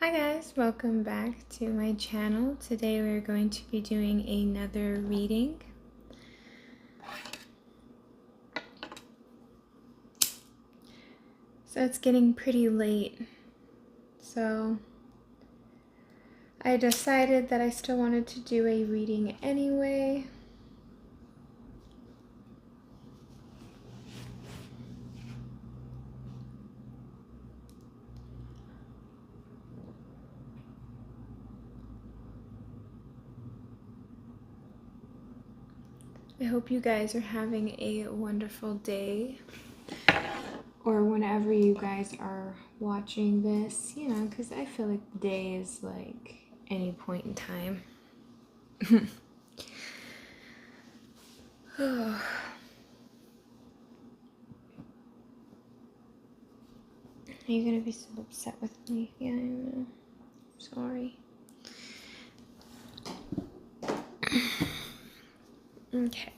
Hi guys, welcome back to my channel. Today we're going to be doing another reading. So it's getting pretty late. So I decided that I still wanted to do a reading anyway. I hope you guys are having a wonderful day, or whenever you guys are watching this, because I feel like the day is like any point in time. Are you gonna be so upset with me? Yeah, I know. Sorry. Okay.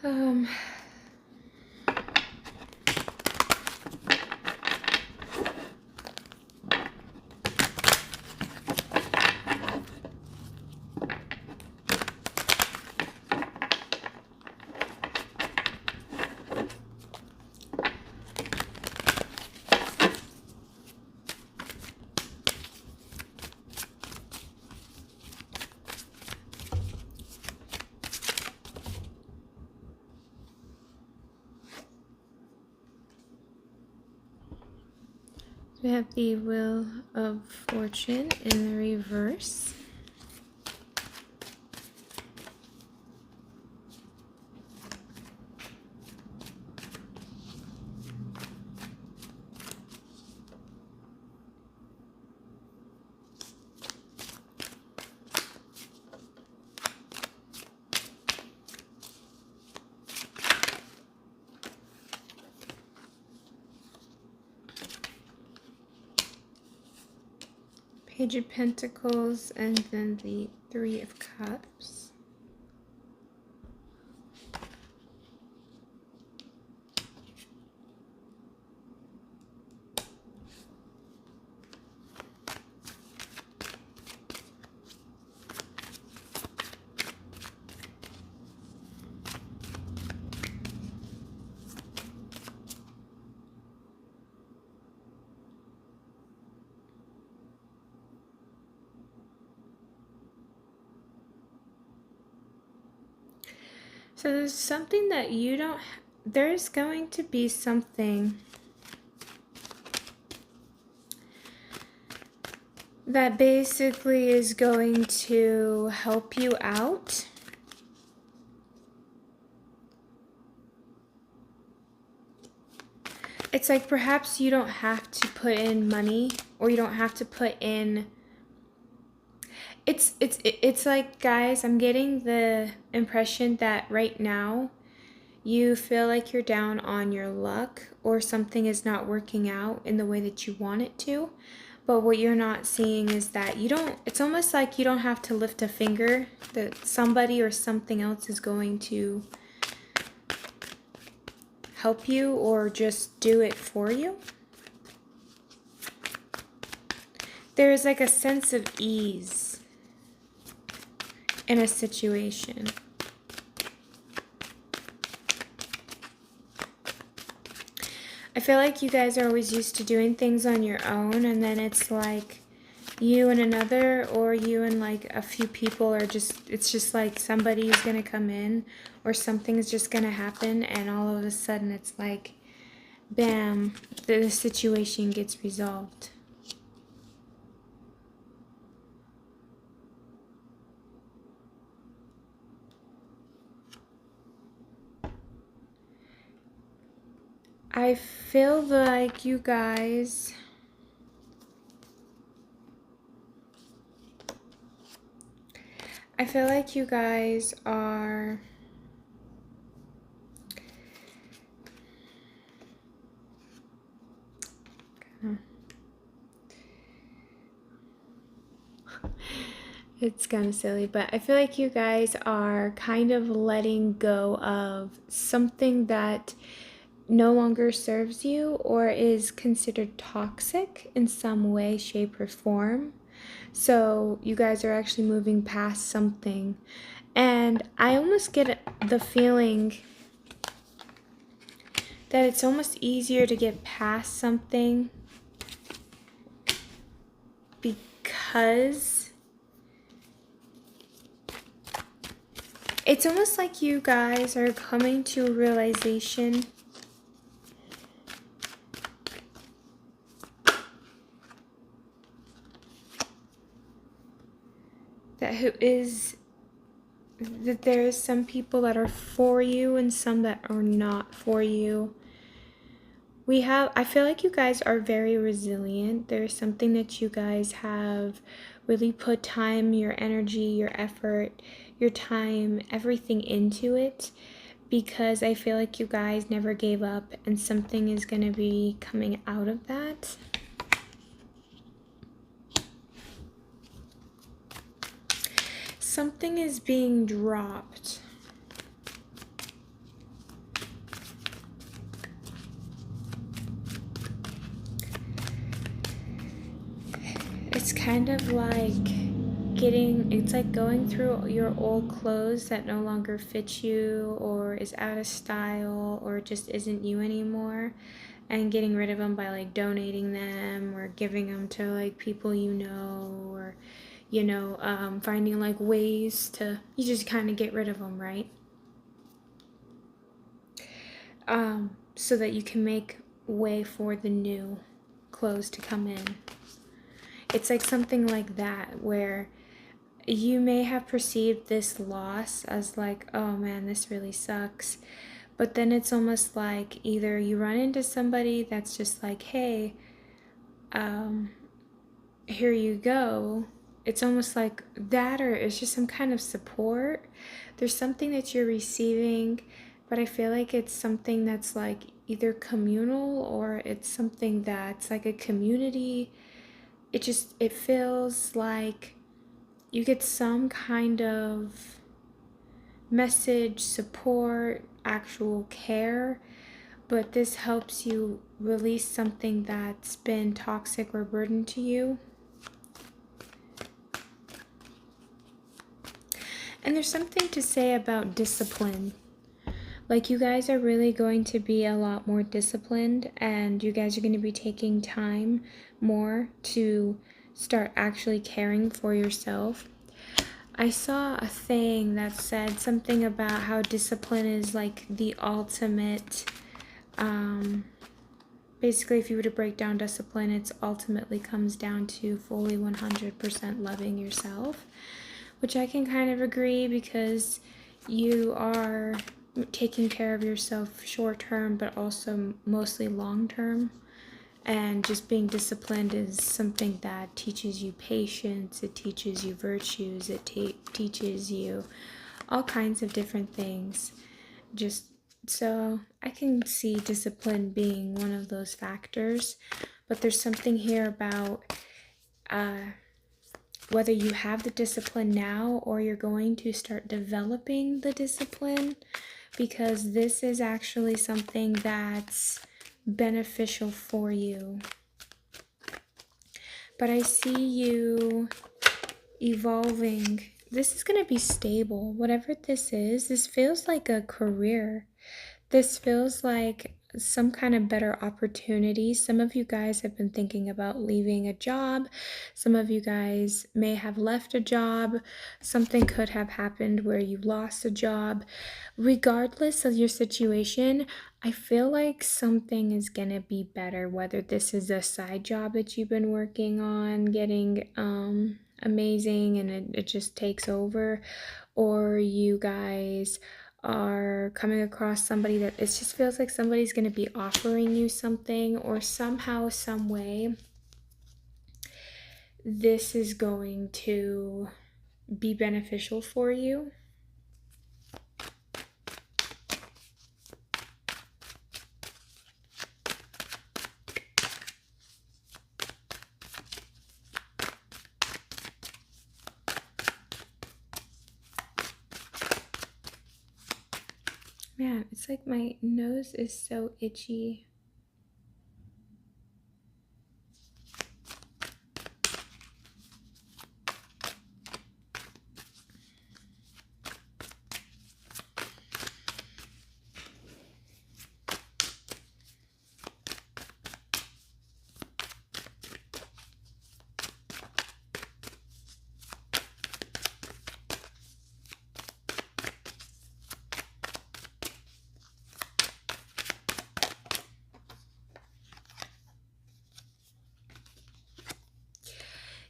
Um, we have the Wheel of Fortune in the reverse. Page of Pentacles, and then the Three of Cups. So there's something that you don't, there's going to be something that basically is going to help you out. It's like perhaps you don't have to put in money, or you don't have to put in. It's like, guys, I'm getting the impression that right now you feel like you're down on your luck, or something is not working out in the way that you want it to. But what you're not seeing is that you don't, it's almost like you don't have to lift a finger, that somebody or something else is going to help you or just do it for you. There is like a sense of ease in a situation. I feel like you guys are always used to doing things on your own, and then it's like you and another, or you and like a few people, or just, it's just like somebody's gonna come in or something's just gonna happen, and all of a sudden it's like bam, the situation gets resolved. I feel like you guys are it's kind of silly, but I feel like you guys are kind of letting go of something that no longer serves you or is considered toxic in some way, shape, or form. So you guys are actually moving past something. And I almost get the feeling that it's almost easier to get past something because it's almost like you guys are coming to a realization that there is some people that are for you and some that are not for you. I feel like you guys are very resilient. There's something that you guys have really put time, your energy, your effort, your time, everything into it, because I feel like you guys never gave up, and something is going to be coming out of that. Something is being dropped. It's kind of like it's like going through your old clothes that no longer fit you or is out of style or just isn't you anymore, and getting rid of them by like donating them or giving them to like people or finding like ways to, you just kind of get rid of them, right? So that you can make way for the new clothes to come in. It's like something like that, where you may have perceived this loss as like, oh man, this really sucks. But then it's almost like either you run into somebody that's just like, hey, here you go. It's almost like that, or it's just some kind of support. There's something that you're receiving, but I feel like it's something that's like either communal or it's something that's like a community. It feels like you get some kind of message, support, actual care, but this helps you release something that's been toxic or burden to you. And there's something to say about discipline. Like, you guys are really going to be a lot more disciplined, and you guys are going to be taking time more to start actually caring for yourself. I saw a thing that said something about how discipline is like the ultimate, basically if you were to break down discipline, it ultimately comes down to fully 100% loving yourself, which I can kind of agree, because you are taking care of yourself short term, but also mostly long term. And just being disciplined is something that teaches you patience, it teaches you virtues, it teaches you all kinds of different things. Just so I can see discipline being one of those factors, but there's something here about whether you have the discipline now or you're going to start developing the discipline, because this is actually something that's beneficial for you. But I see you evolving. This is going to be stable. Whatever this is, this feels like a career. This feels like some kind of better opportunity. Some of you guys have been thinking about leaving a job. Some of you guys may have left a job. Something could have happened where you lost a job. Regardless of your situation, I feel like something is gonna be better, whether this is a side job that you've been working on, getting amazing and it just takes over, or you guys are coming across somebody that it just feels like somebody's going to be offering you something, or somehow, some way, this is going to be beneficial for you. Man, it's like my nose is so itchy.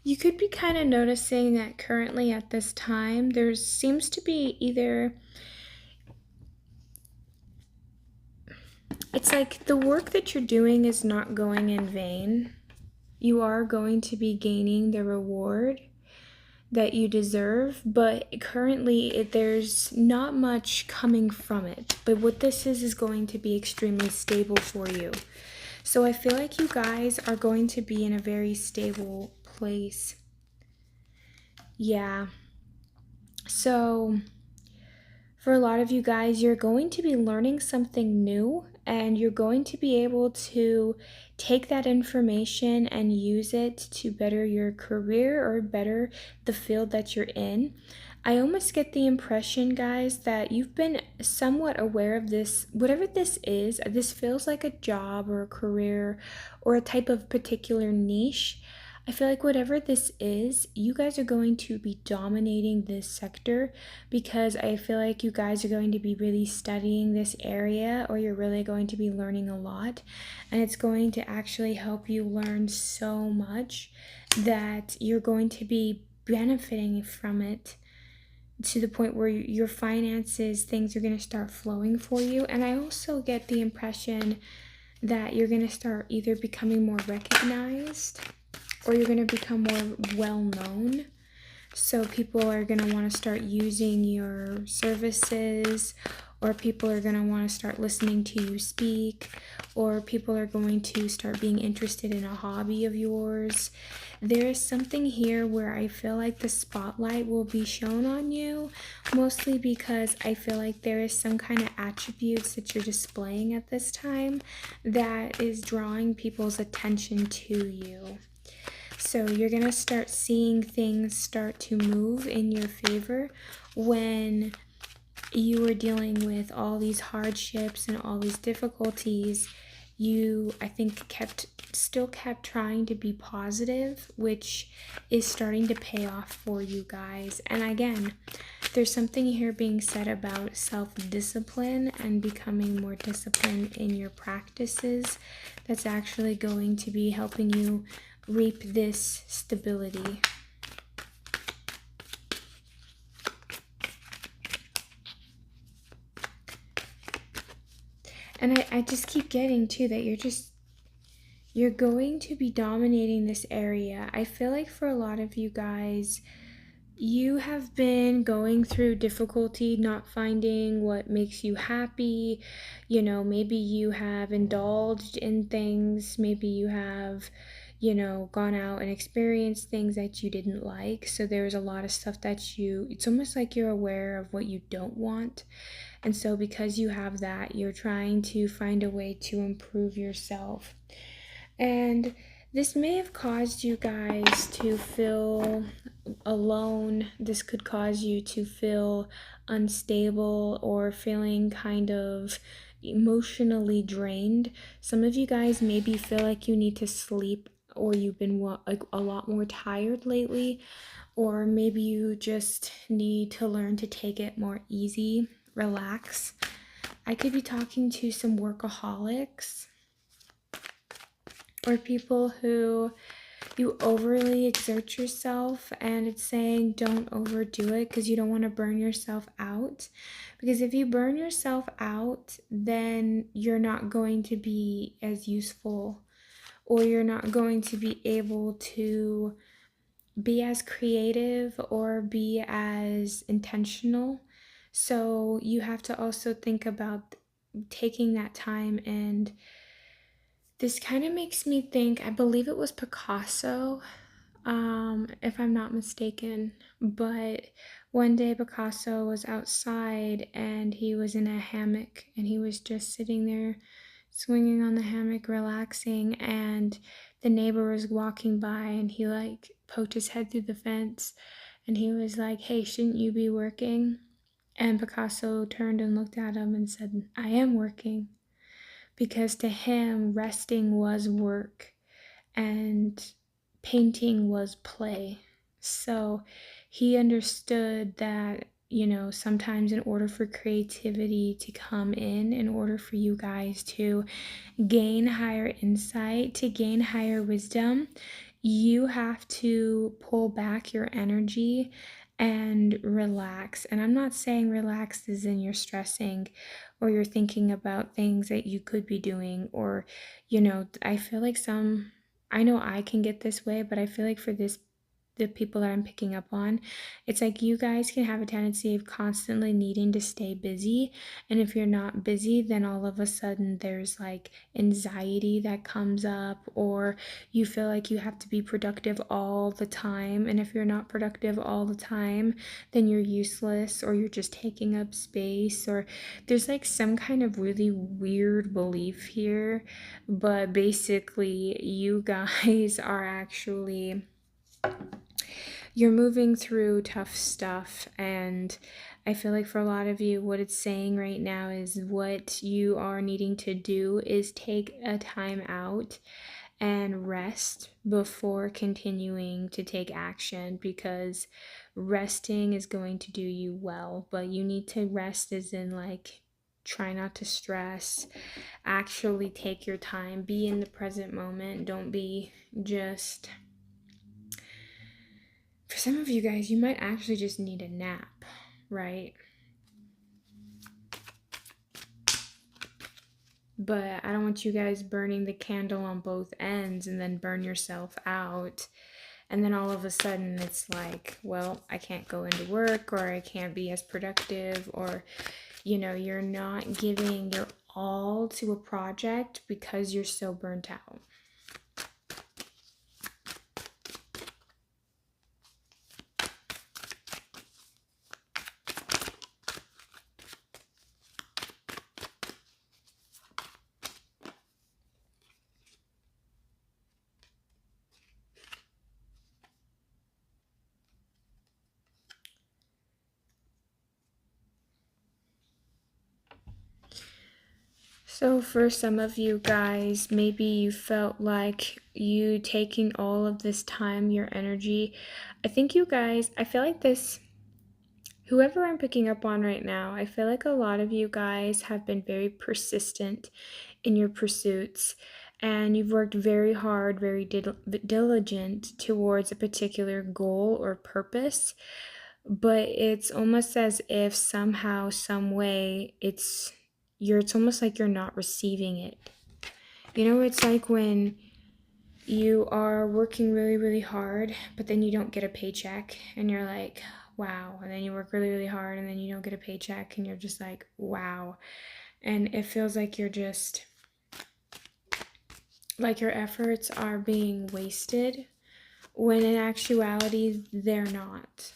You could be kind of noticing that currently at this time, there seems to be either, it's like the work that you're doing is not going in vain. You are going to be gaining the reward that you deserve, but currently there's not much coming from it. But what this is going to be extremely stable for you. So I feel like you guys are going to be in a very stable place. Yeah. So for a lot of you guys, you're going to be learning something new, and you're going to be able to take that information and use it to better your career or better the field that you're in. I almost get the impression, guys, that you've been somewhat aware of this. Whatever this is, this feels like a job or a career or a type of particular niche. I feel like whatever this is, you guys are going to be dominating this sector, because I feel like you guys are going to be really studying this area, or you're really going to be learning a lot, and it's going to actually help you learn so much that you're going to be benefiting from it to the point where your finances, things are going to start flowing for you. And I also get the impression that you're going to start either becoming more recognized, or you're going to become more well known. So people are going to want to start using your services, or people are going to want to start listening to you speak, or people are going to start being interested in a hobby of yours. There is something here where I feel like the spotlight will be shown on you, mostly because I feel like there is some kind of attributes that you're displaying at this time that is drawing people's attention to you. So you're going to start seeing things start to move in your favor when you were dealing with all these hardships and all these difficulties. You, I think, still kept trying to be positive, which is starting to pay off for you guys. And again, there's something here being said about self-discipline and becoming more disciplined in your practices that's actually going to be helping you reap this stability. And I just keep getting too that you're going to be dominating this area. I feel like for a lot of you guys, you have been going through difficulty not finding what makes you happy. You know, maybe you have indulged in things, maybe you have, gone out and experienced things that you didn't like. So there's a lot of stuff that it's almost like you're aware of what you don't want. And so because you have that, you're trying to find a way to improve yourself. And This may have caused you guys to feel alone. This could cause you to feel unstable or feeling kind of emotionally drained. Some of you guys maybe feel like you need to sleep, or you've been like a lot more tired lately, or maybe you just need to learn to take it more easy, relax. I could be talking to some workaholics or people who you overly exert yourself, and it's saying don't overdo it because you don't want to burn yourself out. Because if you burn yourself out, then you're not going to be as useful, or you're not going to be able to be as creative or be as intentional. So you have to also think about taking that time. And this kind of makes me think, I believe it was Picasso, if I'm not mistaken, but one day Picasso was outside and he was in a hammock and he was just sitting there swinging on the hammock, relaxing, and the neighbor was walking by and he like poked his head through the fence and he was like, "Hey, shouldn't you be working?" And Picasso turned and looked at him and said, "I am working." Because to him, resting was work and painting was play. So he understood that, sometimes in order for creativity to come in order for you guys to gain higher insight, to gain higher wisdom, you have to pull back your energy and relax. And I'm not saying relax as in you're stressing or you're thinking about things that you could be doing, or, I feel like I know I can get this way, but I feel like for the people that I'm picking up on, it's like you guys can have a tendency of constantly needing to stay busy. And if you're not busy, then all of a sudden there's like anxiety that comes up, or you feel like you have to be productive all the time. And if you're not productive all the time, then you're useless, or you're just taking up space, or there's like some kind of really weird belief here. But basically, you guys are actually, you're moving through tough stuff. And I feel like for a lot of you, what it's saying right now is what you are needing to do is take a time out and rest before continuing to take action, because resting is going to do you well. But you need to rest as in like try not to stress, actually take your time, be in the present moment. Don't be just, for some of you guys, you might actually just need a nap, right? But I don't want you guys burning the candle on both ends and then burn yourself out. And then all of a sudden it's like, well, I can't go into work, or I can't be as productive, or, you're not giving your all to a project because you're so burnt out. So for some of you guys, maybe you felt like you taking all of this time, your energy. I think you guys, I feel like this, whoever I'm picking up on right now, I feel like a lot of you guys have been very persistent in your pursuits, and you've worked very hard, very diligent towards a particular goal or purpose. But it's almost as if somehow, some way, it's almost like you're not receiving it. It's like when you are working really, really hard, but then you don't get a paycheck, and you're like, wow. And then you work really, really hard, and then you don't get a paycheck, and you're just like, wow. And it feels like you're just, like your efforts are being wasted, when in actuality, they're not.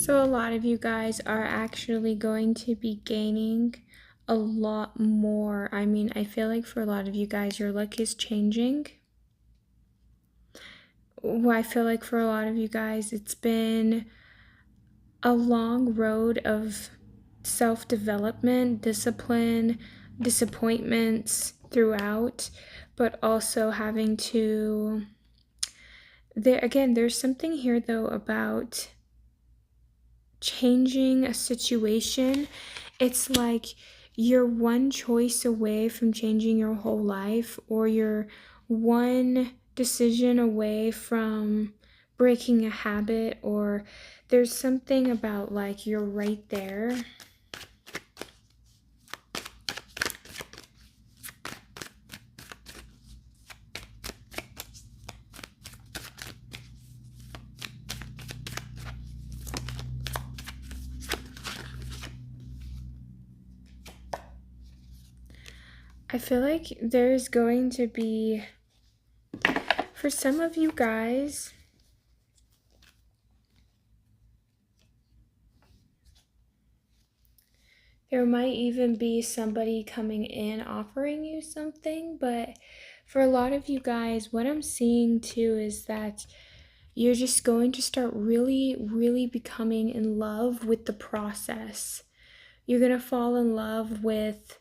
So a lot of you guys are actually going to be gaining a lot more. I mean, I feel like for a lot of you guys, your luck is changing. I feel like for a lot of you guys, it's been a long road of self-development, discipline, disappointments throughout, but also having to there's something here though about changing a situation. It's like you're one choice away from changing your whole life, or you're one decision away from breaking a habit, or there's something about like you're right there. I feel like there's going to be, for some of you guys, there might even be somebody coming in offering you something, but for a lot of you guys, what I'm seeing too is that you're just going to start really, really becoming in love with the process. You're going to fall in love with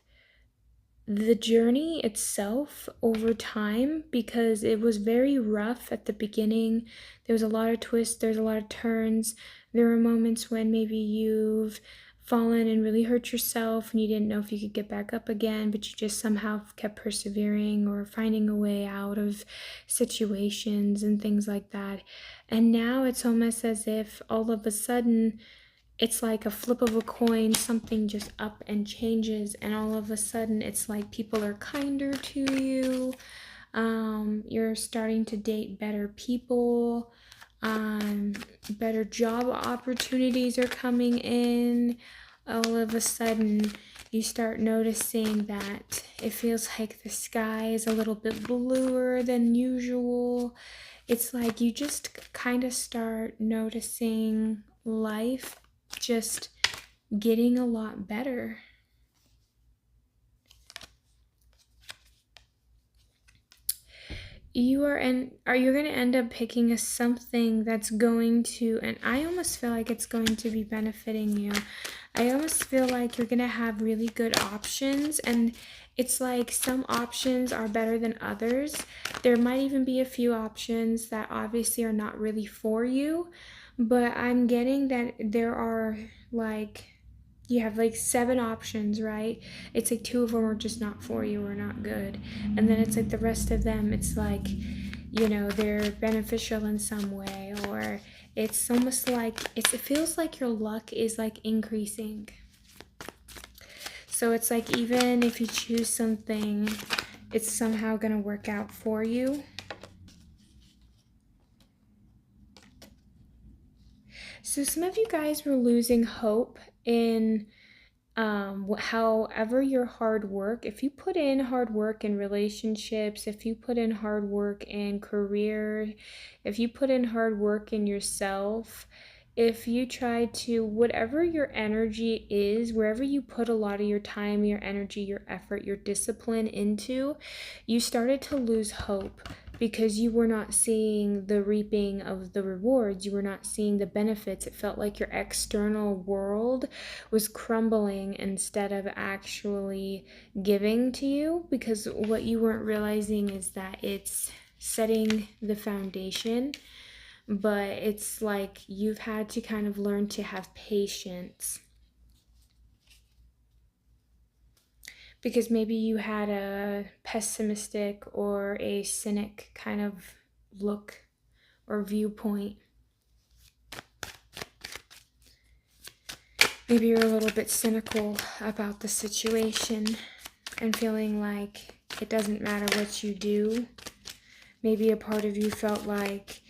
the journey itself over time, because it was very rough at the beginning. There was a lot of twists, there's a lot of turns. There were moments when maybe you've fallen and really hurt yourself and you didn't know if you could get back up again, but you just somehow kept persevering or finding a way out of situations and things like that. And now it's almost as if all of a sudden it's like a flip of a coin, something just up and changes, and all of a sudden it's like people are kinder to you. You're starting to date better people. Better job opportunities are coming in. All of a sudden you start noticing that it feels like the sky is a little bit bluer than usual. It's like you just kind of start noticing life just getting a lot better. You're going to end up picking something that's going to, and I almost feel like it's going to be benefiting you. I almost feel like you're going to have really good options, and it's like some options are better than others. There might even be a few options that obviously are not really for you, but I'm getting that there are like, you have like 7 options, right? It's like 2 of them are just not for you or not good. And then it's like the rest of them, it's like, you know, they're beneficial in some way, or it's almost like it feels like your luck is like increasing. So it's like even if you choose something, it's somehow going to work out for you. So some of you guys were losing hope in however your hard work, if you put in hard work in relationships, if you put in hard work in career, if you put in hard work in yourself, if you try to, whatever your energy is, wherever you put a lot of your time, your energy, your effort, your discipline into, you started to lose hope because you were not seeing the reaping of the rewards. You were not seeing the benefits. It felt like your external world was crumbling instead of actually giving to you, because what you weren't realizing is that it's setting the foundation, but it's like you've had to kind of learn to have patience, because maybe you had a pessimistic or a cynic kind of look or viewpoint. Maybe you're a little bit cynical about the situation and feeling like it doesn't matter what you do. Maybe a part of you felt like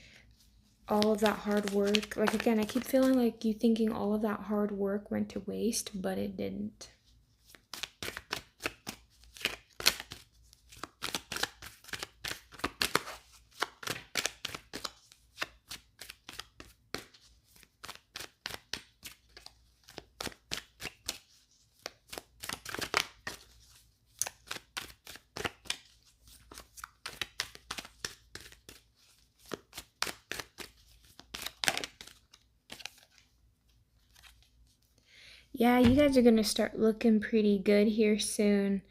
all of that hard work, like again, I keep feeling like you thinking all of that hard work went to waste, but it didn't. Yeah, you guys are going to start looking pretty good here soon.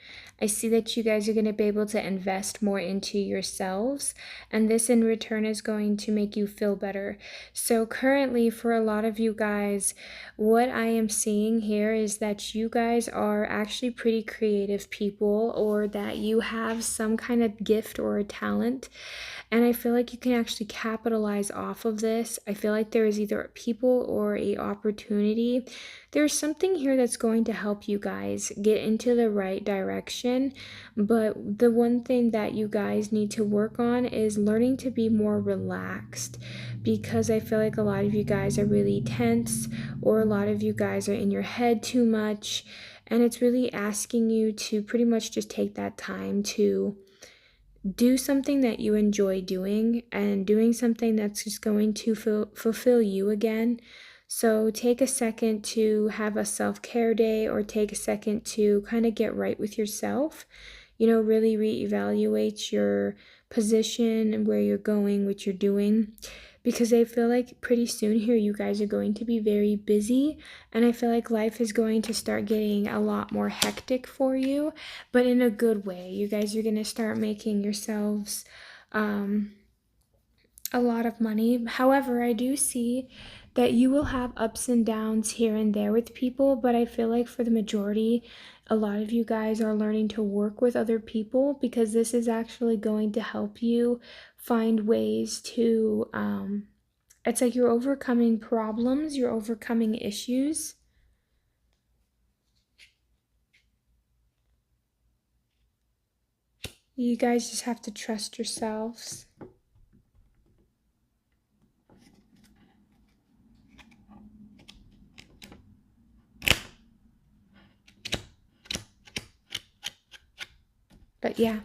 I see that you guys are going to be able to invest more into yourselves, and this in return is going to make you feel better. So, currently, for a lot of you guys, what I am seeing here is that you guys are actually pretty creative people, or that you have some kind of gift or a talent. And I feel like you can actually capitalize off of this. I feel like there is either a people or a opportunity. There's something here that's going to help you guys get into the right direction. But the one thing that you guys need to work on is learning to be more relaxed, because I feel like a lot of you guys are really tense, or a lot of you guys are in your head too much. And it's really asking you to pretty much just take that time to do something that you enjoy doing, and doing something that's just going to fulfill you again. So take a second to have a self-care day, or take a second to kind of get right with yourself. Really reevaluate your position and where you're going, what you're doing, because I feel like pretty soon here you guys are going to be very busy, and I feel like life is going to start getting a lot more hectic for you, but in a good way. You guys are going to start making yourselves a lot of money. However, I do see that you will have ups and downs here and there with people, but I feel like for the majority, a lot of you guys are learning to work with other people, because this is actually going to help you find ways to, it's like you're overcoming problems, you're overcoming issues. You guys just have to trust yourselves. But yeah.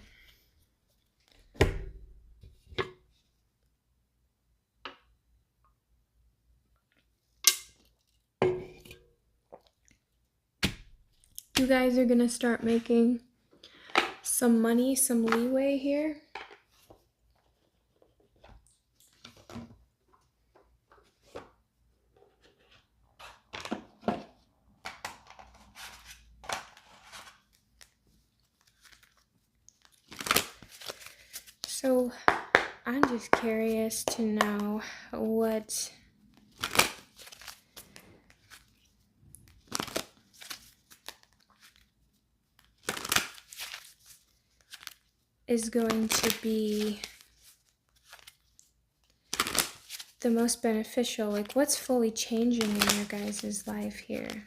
You guys are gonna start making some money, some leeway here. So I'm just curious to know what is going to be the most beneficial. Like, what's fully changing in your guys' life here?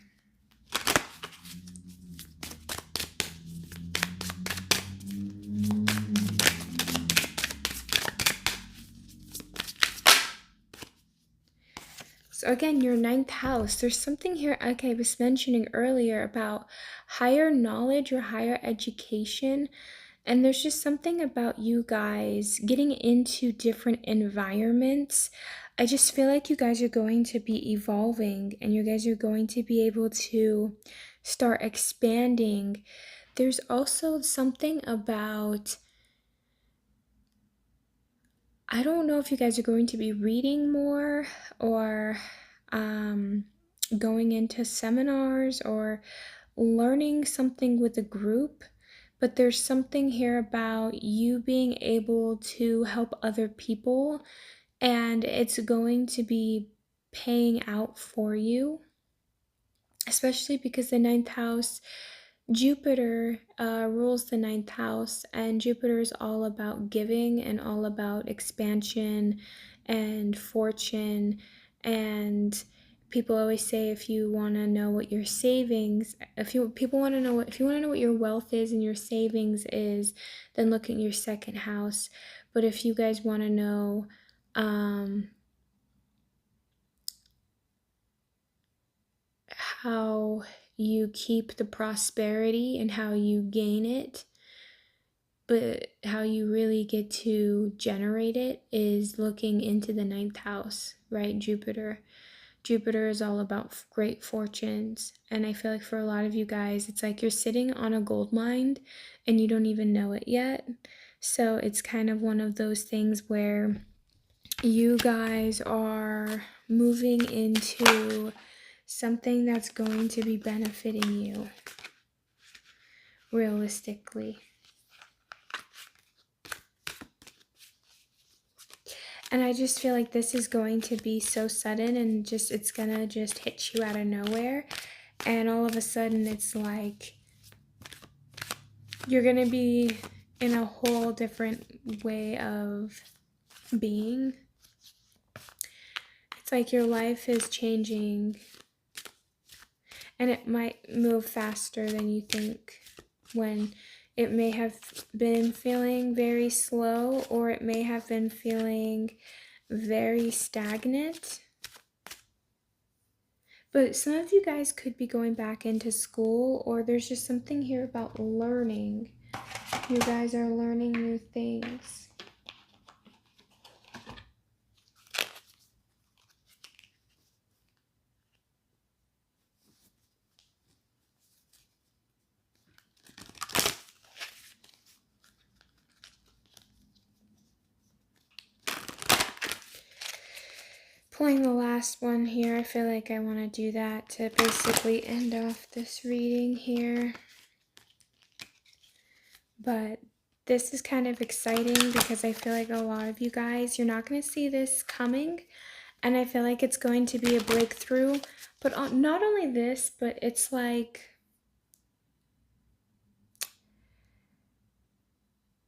So again, your ninth house, there's something here, like I was mentioning earlier, about higher knowledge or higher education. And there's just something about you guys getting into different environments. I just feel like you guys are going to be evolving, and you guys are going to be able to start expanding. There's also something about, I don't know if you guys are going to be reading more, or going into seminars, or learning something with a group, but there's something here about you being able to help other people, and it's going to be paying out for you, especially because the ninth house, Jupiter rules the ninth house, and Jupiter is all about giving and all about expansion and fortune. And people always say, if you want to know what your savings, if you want to know what your wealth is and your savings is, then look at your second house. But if you guys want to know how you keep the prosperity and how you gain it, but how you really get to generate it, is looking into the ninth house, right? Jupiter is all about great fortunes. And I feel like for a lot of you guys, it's like you're sitting on a gold mine and you don't even know it yet. So it's kind of one of those things where you guys are moving into something that's going to be benefiting you realistically. And I just feel like this is going to be so sudden and it's gonna just hit you out of nowhere. And all of a sudden it's like you're gonna be in a whole different way of being. It's like your life is changing and it might move faster than you think, when it may have been feeling very slow, or it may have been feeling very stagnant. But some of you guys could be going back into school, or there's just something here about learning. You guys are learning new things. Pulling the last one here, I feel like I want to do that to basically end off this reading here. But this is kind of exciting because I feel like a lot of you guys, you're not going to see this coming. And I feel like it's going to be a breakthrough. But not only this, but it's like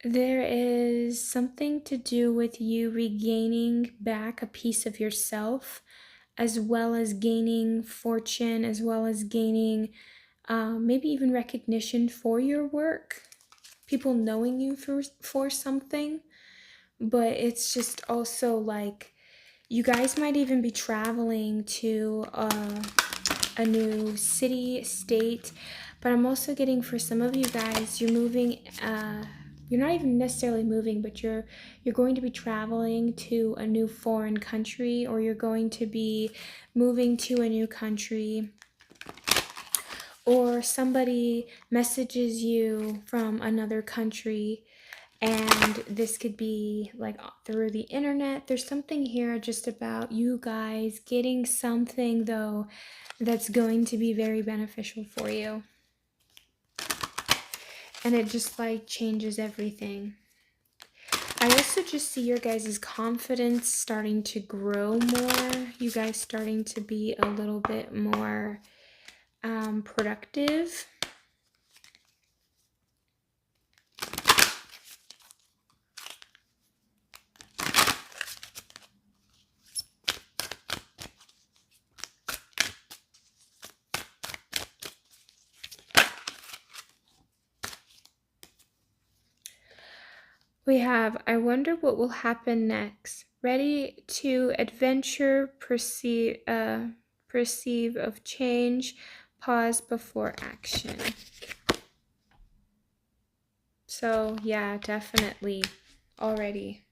there is something to do with you regaining back a piece of yourself, as well as gaining fortune, as well as gaining maybe even recognition for your work. People knowing you for something. But it's just also like you guys might even be traveling to a new city, state. But I'm also getting, for some of you guys, you're moving, you're not even necessarily moving, but you're going to be traveling to a new foreign country, or you're going to be moving to a new country, or somebody messages you from another country, and this could be like through the internet. There's something here just about you guys getting something, though, that's going to be very beneficial for you. And it just like changes everything. I also just see your guys' confidence starting to grow more. You guys starting to be a little bit more productive. We have, I wonder what will happen next. Ready to adventure, perceive of change, pause before action. So yeah, definitely already.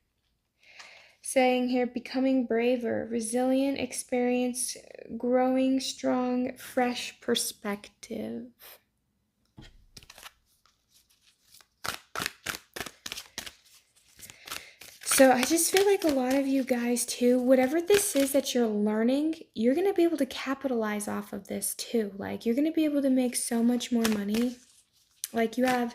Saying here, becoming braver, resilient, experience, growing strong, fresh perspective. So I just feel like a lot of you guys too, whatever this is that you're learning, you're going to be able to capitalize off of this too. Like you're going to be able to make so much more money. Like you have,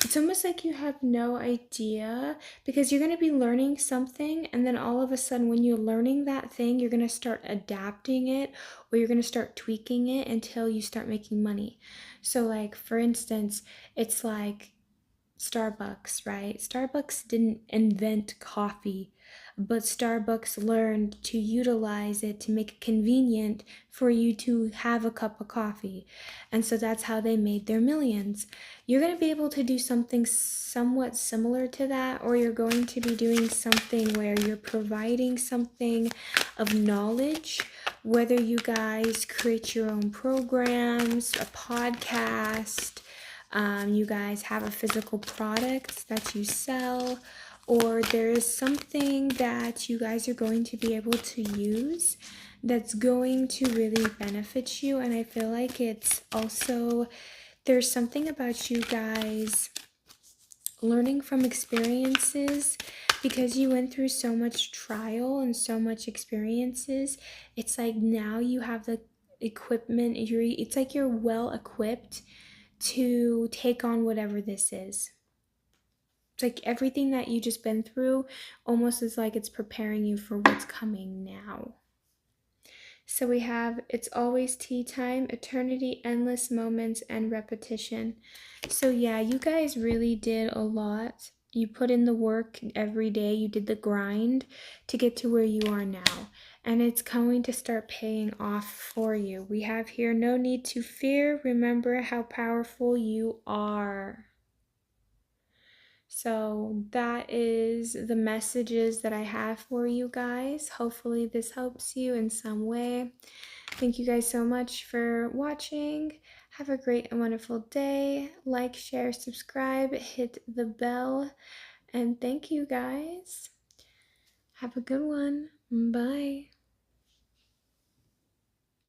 it's almost like you have no idea, because you're going to be learning something, and then all of a sudden when you're learning that thing, you're going to start adapting it, or you're going to start tweaking it until you start making money. So like, for instance, it's like Starbucks, right? Starbucks didn't invent coffee, but Starbucks learned to utilize it to make it convenient for you to have a cup of coffee. And so that's how they made their millions. You're going to be able to do something somewhat similar to that, or you're going to be doing something where you're providing something of knowledge, whether you guys create your own programs, a podcast, you guys have a physical product that you sell, or there is something that you guys are going to be able to use that's going to really benefit you. And I feel like it's also, there's something about you guys learning from experiences, because you went through so much trial and so much experiences. It's like now you have the equipment. It's like you're well equipped to take on whatever this is. It's like everything that you just been through almost is like it's preparing you for what's coming now. So we have It's Always Tea Time, Eternity, Endless Moments, and Repetition. So yeah, you guys really did a lot. You put in the work every day. You did the grind to get to where you are now. And it's going to start paying off for you. We have here, no need to fear. Remember how powerful you are. So that is the messages that I have for you guys. Hopefully this helps you in some way. Thank you guys so much for watching. Have a great and wonderful day. Like, share, subscribe, hit the bell. And thank you guys. Have a good one. Bye.